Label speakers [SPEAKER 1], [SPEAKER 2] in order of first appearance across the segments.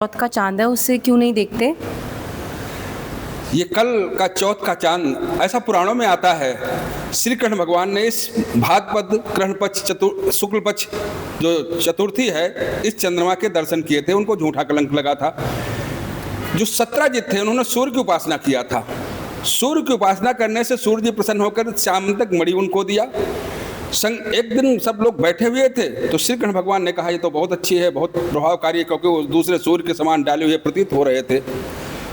[SPEAKER 1] चौथ का चांद है उससे क्यों नहीं देखते?
[SPEAKER 2] ये कल का चौथ का चांद ऐसा पुराणों में आता है। श्री कृष्ण भगवान ने इस भाद्रपद कृष्ण पक्ष शुक्ल पक्ष जो चतुर्थी है इस चंद्रमा के दर्शन किए थे। उनको झूठा कलंक लगा था। जो सत्राजित थे उन्होंने सूर्य की उपासना किया था। सूर्य की उपासना करने से सूर्य जी प्रसन्न होकर शाम तक मणि उनको दिया। एक दिन सब लोग बैठे हुए थे तो श्री कृष्ण भगवान ने कहा ये तो बहुत अच्छी है, बहुत प्रभावकारी है, क्योंकि वो दूसरे सूर्य के समान डाले हुए प्रतीत हो रहे थे।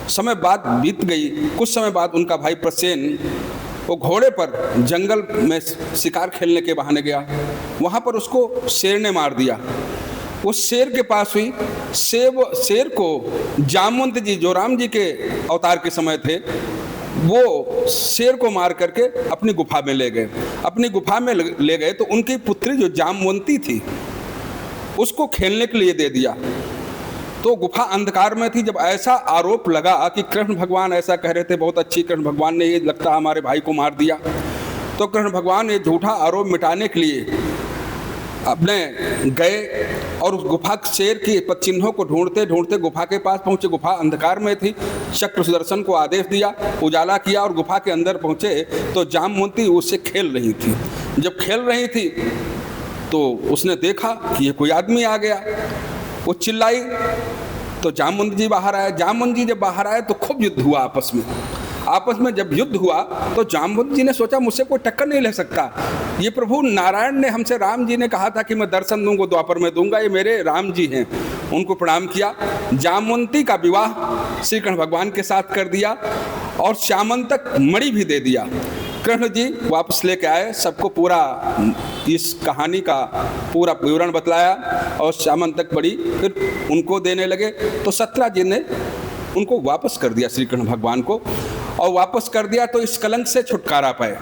[SPEAKER 2] समय बाद बीत गई। कुछ समय बाद उनका भाई प्रसेन वो घोड़े पर जंगल में शिकार खेलने के बहाने गया। वहाँ पर उसको शेर ने मार दिया। उस शेर के पास हुई शेर को जामवंत जी जो राम जी के अवतार के समय थे वो शेर को मार करके अपनी गुफा में ले गए। अपनी गुफा में ले गए तो उनकी पुत्री जो जामवंती थी उसको खेलने के लिए दे दिया। तो गुफा अंधकार में थी। जब ऐसा आरोप लगा कि कृष्ण भगवान ऐसा कह रहे थे बहुत अच्छी, कृष्ण भगवान ने ये लगता हमारे भाई को मार दिया, तो कृष्ण भगवान ये झूठा आरोप मिटाने के लिए अपने गए और उस गुफा शेर के चिन्हों को ढूंढते ढूंढते गुफा के पास पहुंचे। गुफा अंधकार में थी। चक्र सुदर्शन को आदेश दिया, उजाला किया और गुफा के अंदर पहुंचे तो जामवंती उससे खेल रही थी। जब खेल रही थी तो उसने देखा कि ये कोई आदमी आ गया। वो चिल्लाई तो जामवंत जी बाहर आए। जामवंत जी जब बाहर आए तो खूब युद्ध हुआ आपस में। जब युद्ध हुआ तो जामवंत जी ने सोचा मुझसे कोई टक्कर नहीं ले सकता। ये प्रभु नारायण ने हमसे, राम जी ने कहा था कि मैं दर्शन दूंगा द्वापर में दूंगा, ये मेरे राम जी हैं। उनको प्रणाम किया। जामवंती का विवाह श्री कृष्ण भगवान के साथ कर दिया और श्यामंतक मणि भी दे दिया। कृष्ण जी वापस लेके आए, सबको पूरा इस कहानी का पूरा विवरण बतलाया और श्यामंतक मणि फिर उनको देने लगे। तो सत्राजित ने उनको वापस कर दिया श्री कृष्ण भगवान को, और वापस कर दिया तो इस कलंक से छुटकारा पाए।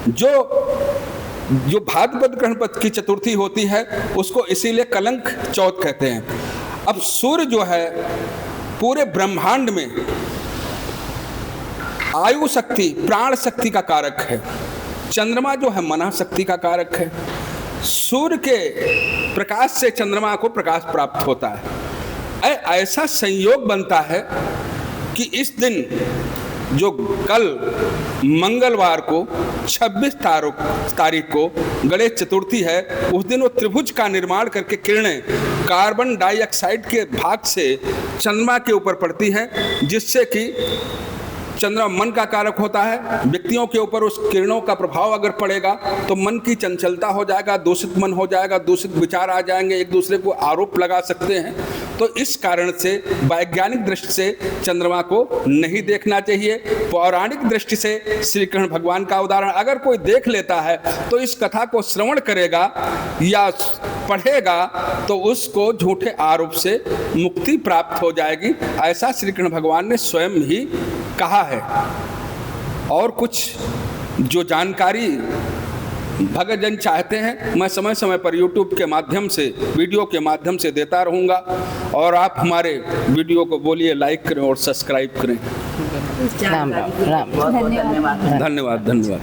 [SPEAKER 2] जो भाद्रपद कृष्ण पक्ष की चतुर्थी होती है उसको इसीलिए कलंक चौथ कहते हैं। अब सूर्य जो है पूरे ब्रह्मांड में आयु शक्ति, प्राण शक्ति का कारक है। चंद्रमा जो है मना शक्ति का कारक है। सूर्य के प्रकाश से चंद्रमा को प्रकाश प्राप्त होता है। ऐसा संयोग बनता है कि इस दिन जो कल मंगलवार को 26 तारीख को गणेश चतुर्थी है, उस दिन वो त्रिभुज का निर्माण करके किरणें कार्बन डाइऑक्साइड के भाग से चंद्रमा के ऊपर पड़ती हैं, जिससे कि चंद्रमा मन का कारक होता है। व्यक्तियों के ऊपर उस किरणों का प्रभाव अगर पड़ेगा तो मन की चंचलता हो जाएगा, दूषित मन हो जाएगा, दूषित विचार आ जाएंगे, एक दूसरे को आरोप लगा सकते हैं। तो इस कारण से वैज्ञानिक दृष्टि से चंद्रमा को नहीं देखना चाहिए। पौराणिक दृष्टि से श्री कृष्ण भगवान का उदाहरण अगर कोई देख लेता है तो इस कथा को श्रवण करेगा या पढ़ेगा तो उसको झूठे आरोप से मुक्ति प्राप्त हो जाएगी। ऐसा श्री कृष्ण भगवान ने स्वयं ही कहा है। और कुछ जो जानकारी भक्तजन चाहते हैं मैं समय समय पर YouTube के माध्यम से, वीडियो के माध्यम से देता रहूँगा। और आप हमारे वीडियो को बोलिए लाइक करें और सब्सक्राइब करें।
[SPEAKER 1] राम राम राम।
[SPEAKER 3] धन्यवाद।
[SPEAKER 2] धन्यवाद।